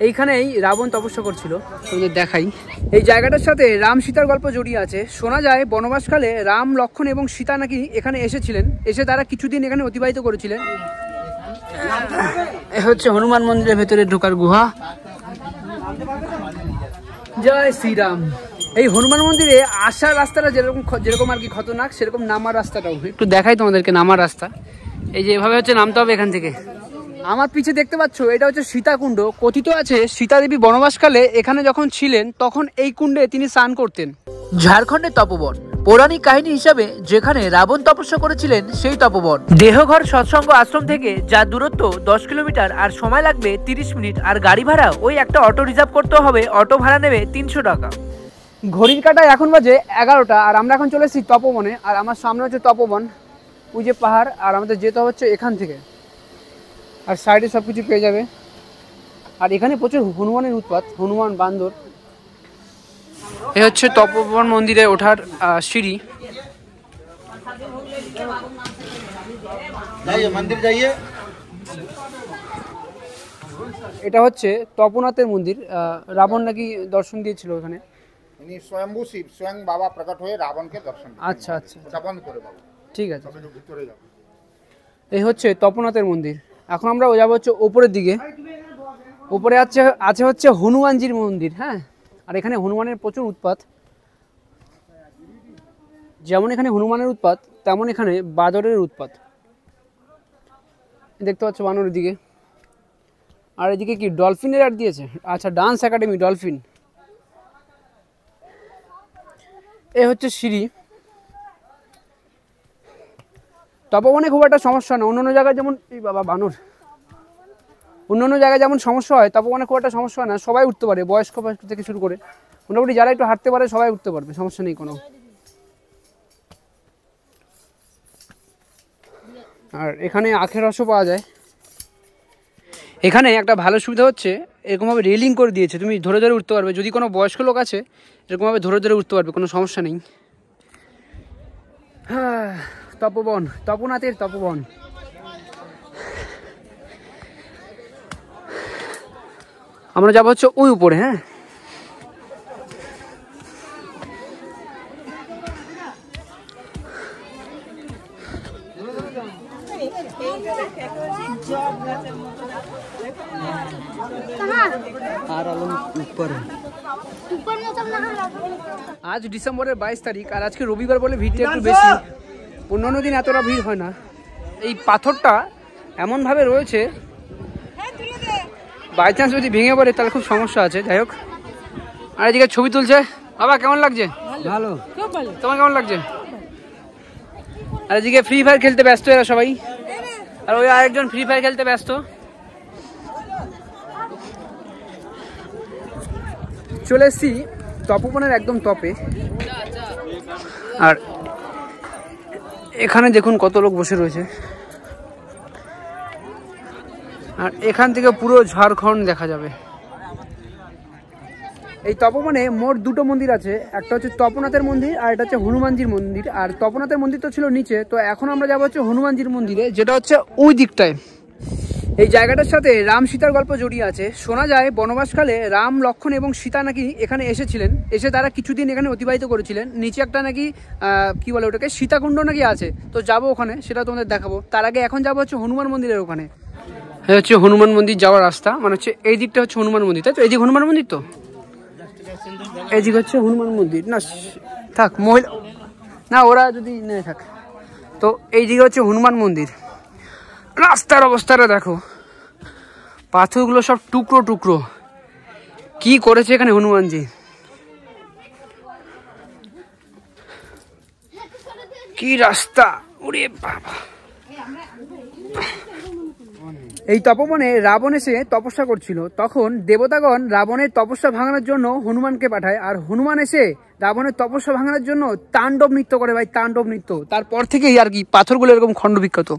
এইখানেই রাবণ তপস্যা করছিল, তোমাদের দেখাই। এই জায়গাটার সাথে রাম সীতার গল্প জড়িয়ে আছে। শোনা যায় বনবাসকালে রাম, লক্ষ্মণ এবং সীতা নাকি এখানে এসেছিলেন, এসে তারা কিছুদিন এখানে অতিবাহিত করেছিলেন। এ হচ্ছে হনুমান মন্দিরের ভেতরে ঢোকার গুহা। জয় শ্রীরাম। এই হনুমান মন্দিরে আসার রাস্তাটা যেরকম আর কি খতরনাক, সেরকম নামার রাস্তাটাও একটু দেখাই তোমাদেরকে। নামার রাস্তা এই যে এভাবে হচ্ছে নামতে হবে এখান থেকে। আমার পিছে দেখতে পাচ্ছ, এটা হচ্ছে সীতাকুণ্ড। কথিত আছে সীতা দেবী বনবাসকালে এখানে যখন ছিলেন তখন এই কুণ্ডে তিনি স্নান করতেন। ঝাড়খণ্ডের তপবন পৌরাণিক কাহিনী হিসাবে যেখানে রাবণ তপস্যা করেছিলেন সেই তপবন। দেহঘর সৎসঙ্গ আশ্রম থেকে যার দূরত্ব 10 কিলোমিটার, আর সময় লাগবে 30 মিনিট, আর গাড়ি ভাড়া ওই একটা অটো রিজার্ভ করতে হবে। অটো ভাড়া নেবে 300 টাকা। ঘড়ির কাঁটায় এখন বাজে 11টা, আর আমরা এখন চলে এসেছি তপবনে। আর আমার সামনে হচ্ছে তপবন, ওই যে পাহাড়, আর আমাদের যেতে হচ্ছে এখান থেকে। আর সাইডে সব কিছু পেয়ে যাবে। আর এখানে প্রচুর হনুমানের উৎপাত, হনুমান, বান্দর। এ হচ্ছে তপবন মন্দিরে ওঠার সিঁড়ি। এটা হচ্ছে তপনাথের মন্দির। রাবণ নাকি দর্শন দিয়েছিল এখানে। স্বয়ম্ভু শিব স্বয়ং বাবা প্রকট হয়ে রাবণকে দর্শন। আচ্ছা আচ্ছা, ঠিক আছে। এই হচ্ছে তপনাথের মন্দির। এখন আমরা যাবো হচ্ছে ওপরের দিকে। ওপরে আছে হচ্ছে হনুমানজির মন্দির। হ্যাঁ, আর এখানে হনুমানের প্রচুর উৎপাত। যেমন এখানে হনুমানের উৎপাত, তেমন এখানে বাদরের উৎপাত। দেখতে পাচ্ছ বানরের দিকে। আর এদিকে কি ডলফিনের অ্যাড দিয়েছে। আচ্ছা, ডান্স একাডেমি ডলফিন। এ হচ্ছে সিঁড়ি। তপবনে খুব একটা সমস্যা না। অন্যান্য জায়গায় যেমন এই বাবা বানর, অন্যান্য জায়গায় যেমন সমস্যা হয়, তপবনে খুব একটা সমস্যা হয় না। সবাই উঠতে পারে, বয়স্ক থেকে শুরু করে মোটামুটি যারা একটু হাঁটতে পারে সবাই উঠতে পারবে, সমস্যা নেই কোনো। আর এখানে আখের রসও পাওয়া যায়। এখানে একটা ভালো সুবিধা হচ্ছে এরকমভাবে রেলিং করে দিয়েছে, তুমি ধরে ধরে উঠতে পারবে। যদি কোনো বয়স্ক লোক আছে এরকমভাবে ধরে ধরে উঠতে পারবে, কোনো সমস্যা নেই। হ্যাঁ, তপবন, তপনাথের তপবন। আমরা যাবো হচ্ছে ওই উপরে। হ্যাঁ, আজ ডিসেম্বরের 22 তারিখ, আর আজকে রবিবার বলে ভিড়টা একটু বেশি। অন্যান্য দিন এতটা ভিড় হয় না। এই পাথরটা এমনভাবে রয়েছে, বাই চান্স যদি ভেঙে পড়ে তাহলে খুব সমস্যা আছে। যাই হোক, আর এদিকে ছবি তুলছে। বাবা কেমন লাগছে? ভালো। তোমার কেমন লাগছে? আর এদিকে ফ্রি ফায়ার খেলতে ব্যস্ত এরা সবাই, আর ওই আরেকজন ফ্রি ফায়ার খেলতে ব্যস্ত। চলে এসছি তপবনের একদম টপে। আর এখানে দেখুন কত লোক বসে রয়েছে। আর এখান থেকে পুরো ঝাড়খণ্ড দেখা যাবে। এই তপবনে মোট দুটো মন্দির আছে, একটা হচ্ছে তপনাথের মন্দির আর এটা হচ্ছে হনুমানজির মন্দির। আর তপনাথের মন্দির তো ছিল নিচে, তো এখন আমরা যাবো হচ্ছে হনুমানজির মন্দিরে, যেটা হচ্ছে ওই দিকটায়। এই জায়গাটার সাথে রাম সীতার গল্প জড়িয়ে আছে। শোনা যায় বনবাসকালে রাম, লক্ষ্মণ এবং সীতা নাকি এখানে এসেছিলেন, এসে তারা কিছুদিন এখানে অতিবাহিত করেছিলেন। নিচে একটা নাকি কি বলে ওটাকে, সীতাকুণ্ড নাকি আছে। তো যাবো ওখানে, সেটা তোমাদের দেখাবো। তার আগে এখন যাবো হচ্ছে হনুমান মন্দিরের ওখানে। এই হচ্ছে হনুমান মন্দির যাওয়ার রাস্তা, মানে হচ্ছে এই দিকটা হচ্ছে হনুমান মন্দির, তাই তো? এই দিক হনুমান মন্দির, তো এই দিক হচ্ছে হনুমান মন্দির। না থাক, মহিলা না, ওরা যদি নেই থাক। তো এই দিকে হচ্ছে হনুমান মন্দির। রাস্তার অবস্থাটা দেখো, পাথরগুলো সব টুকরো টুকরো। কি করেছে এখানে হনুমানজি। কি রাস্তা, ওরে বাবা। এই তপবনে রাবণ এসে তপস্যা করছিল। তখন দেবতাগণ রাবণের তপস্যা ভাঙানোর জন্য হনুমানকে পাঠায়। আর হনুমান এসে রাবণের তপস্যা ভাঙানোর জন্য তাণ্ডব নৃত্য করে, ভাই, তাণ্ডব নৃত্য। তারপর থেকেই আর কি পাথরগুলো এরকম খণ্ডবিক্ষত।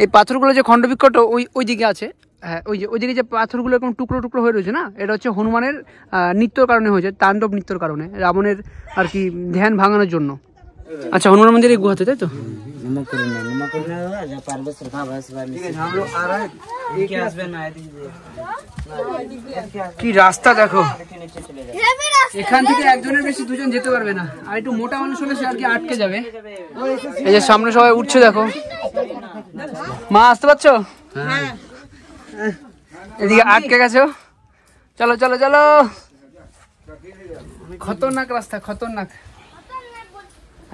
এই পাথরগুলো যে খণ্ডবিক্ষত ওই দিকে আছে। হ্যাঁ, ওইদিকে যে পাথরগুলো এরকম টুকরো টুকরো হয়ে রয়েছে না, এটা হচ্ছে হনুমানের নৃত্যর কারণে হয়েছে, তাণ্ডব নৃত্যর কারণে, রাবণের আর কি ধ্যান ভাঙানোর জন্য। अच्छा हनुमान मंदिर एक गुहाते, ताई तो কি রাস্তা দেখো, এখান থেকে একজনের বেশি দুজন যেতে পারবে না, আর একটু মোটা মানুষ হলে সে আর কি আটকে যাবে। এই যে সামনে সবাই উঠছে দেখো, মা আসতে পারছো? এদিকে আটকে গেছো, চলো চলো চলো, খতরনাক রাস্তা খতরনাক।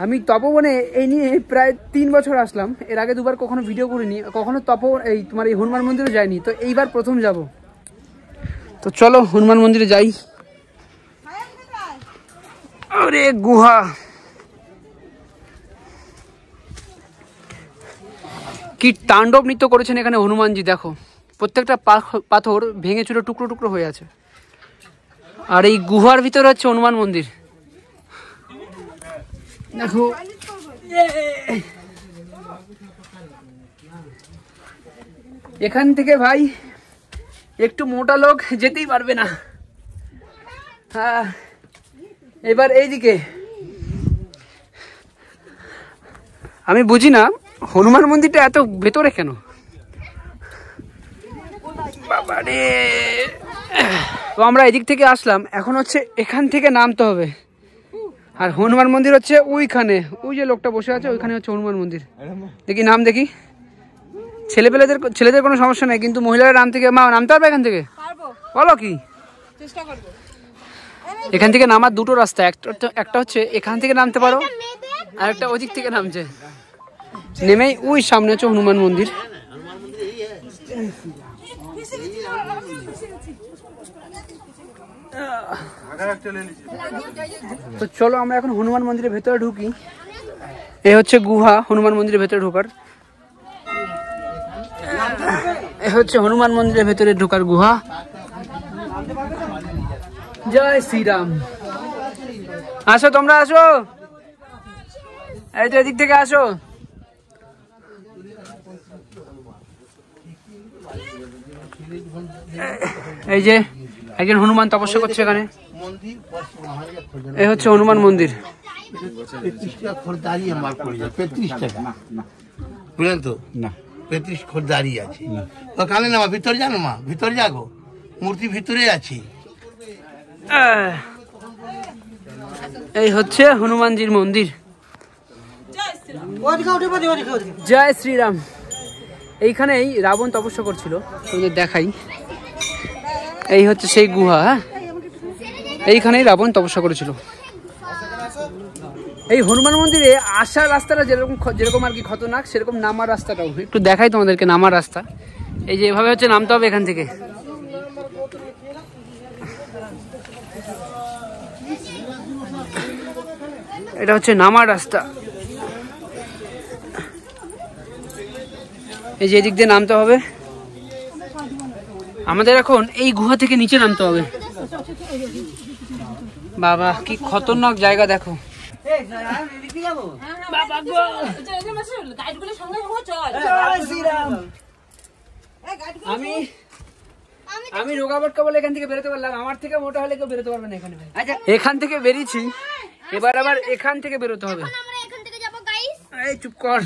আমি তপবনে এই নিয়ে প্রায় 3 বছর আসলাম, এর আগে 2বার কখনো ভিডিও করিনি, কখনো এই তোমার এই হনুমান মন্দিরে যাইনি, তো এইবার প্রথম যাব। তো চলো হনুমান মন্দিরে যাই। আরে গুহা, কি তাণ্ডব নৃত্য করেছেন এখানে হনুমানজি, দেখো প্রত্যেকটা পাথর ভেঙে চুরে টুকরো টুকরো হয়ে আছে। আর এই গুহার ভিতরে হচ্ছে হনুমান মন্দির, দেখো এখান থেকে ভাই একটু মোটা লোক যেতেই পারবে না। হ্যাঁ, এবার এইদিকে আমি বুঝি না হনুমান মন্দিরটা এত ভেতরে কেন, বাবারে। তো আমরা এদিক থেকে আসলাম, এখন হচ্ছে এখান থেকে নামতে হবে। আর হনুমান মন্দির হচ্ছে ওইখানে, ওই যে লোকটা বসে আছে ওইখানে হচ্ছে হনুমান মন্দির। দেখি নাম দেখি, ছেলেদের কোনো সমস্যা নেই, কিন্তু মহিলারা নাম থেকে নামতে পারবে এখান থেকে? বলো কি, এখান থেকে নামার 2টো রাস্তা, একটা হচ্ছে এখান থেকে নামতে পারো, আর একটা ওদিক থেকে নামছে। নেমেই ওই সামনে হচ্ছে হনুমান মন্দির। তো চলো আমরা এখন হনুমান মন্দিরের ভেতরে ঢুকি। এ হচ্ছে গুহা হনুমান মন্দিরের ভেতরে ঢোকার, এ হচ্ছে হনুমান মন্দিরের ভেতরে ঢোকার গুহা। জয় শ্রীরাম, আসো তোমরা আসো, এই তো এদিক থেকে আসো। এই যে একজন হনুমান তপস্যা করছে এখানে, এই হচ্ছে হনুমান মন্দির। 35 টাকা খরদারি আমার পড়ে যায়, 35 টাকা বুঝলেন তো না, 35 খরদারি আছে। কানে না মা, ভিতরে জানো মা, ভিতরে যাগো, মূর্তি ভিতরে আছে। এই হচ্ছে হনুমানজির মন্দির। জয় শ্রীরাম। এইখানেই রাবণ তপস্যা করছিল, তোমাদের দেখাই। এই হচ্ছে সেই গুহা, হ্যাঁ এইখানেই রাবণ তপস্যা করেছিল। এই হনুমান মন্দিরে আসার রাস্তাটা যেরকম আর কি খতরনাক, সেরকম নামার রাস্তাটাও একটু দেখাই তোমাদেরকে। নামার রাস্তা এই যে এভাবে হচ্ছে নামতে হবে এখান থেকে। এটা হচ্ছে নামার রাস্তা, এই যে এদিক দিয়ে নামতে হবে। আমাদের এখন এই গুহা থেকে নিচে নামতে হবে। বাবা কি খতরনাক জায়গা দেখো। আমি রোগাবটকা বলে এখান থেকে বেরোতে পারলাম, আমার থেকে মোটা হলে কেউ বেরোতে পারবে না এখানে। এখান থেকে বেরিয়েছি, এবার আবার এখান থেকে বেরোতে হবে। এই চুপ কর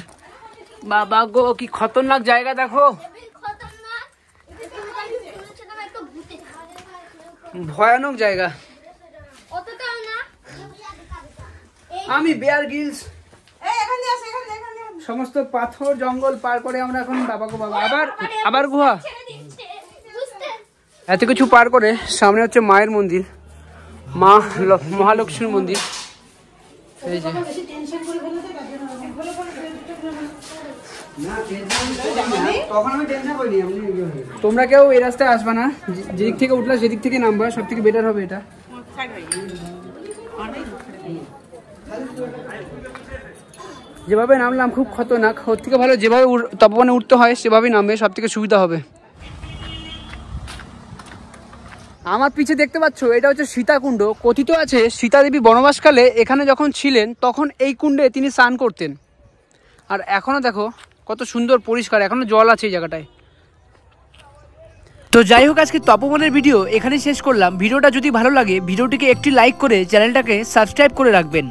বাবা গো, কি খতরনাক জায়গা দেখো, ভয়ানক জায়গা। আমি বেয়ার গ্রিলস, সমস্ত পাথর জঙ্গল পার করে আমরা এখন বাবা গো বাবা আবার গুহা। এত কিছু পার করে সামনে হচ্ছে মায়ের মন্দির, মা মহালক্ষ্মীর মন্দির। এই যে তোমরা কেউ এই রাস্তায় আসবা না, যেদিক থেকে উঠলা সেদিক থেকে নামবা, সব থেকে বেটার হবে এটা। যেভাবে নামলাম খুব খতরনাক, ওর থেকে ভালো যেভাবে তপবনে উঠতে হয় সেভাবেই নামবে, সব থেকে সুবিধা হবে। আমার পিছে দেখতে পাচ্ছ এটা হচ্ছে সীতাকুণ্ড। কথিত আছে সীতা দেবী বনবাসকালে এখানে যখন ছিলেন তখন এই কুণ্ডে তিনি স্নান করতেন। আর এখনো দেখো কত সুন্দর পরিষ্কার, এখনো জল আছে এই জায়গাটায়। তো যাই হোক, আজকে তপবনের ভিডিও এখানেই শেষ করলাম। ভিডিওটা যদি ভালো লাগে ভিডিওটিকে একটি লাইক করে চ্যানেলটাকে সাবস্ক্রাইব করে রাখবেন।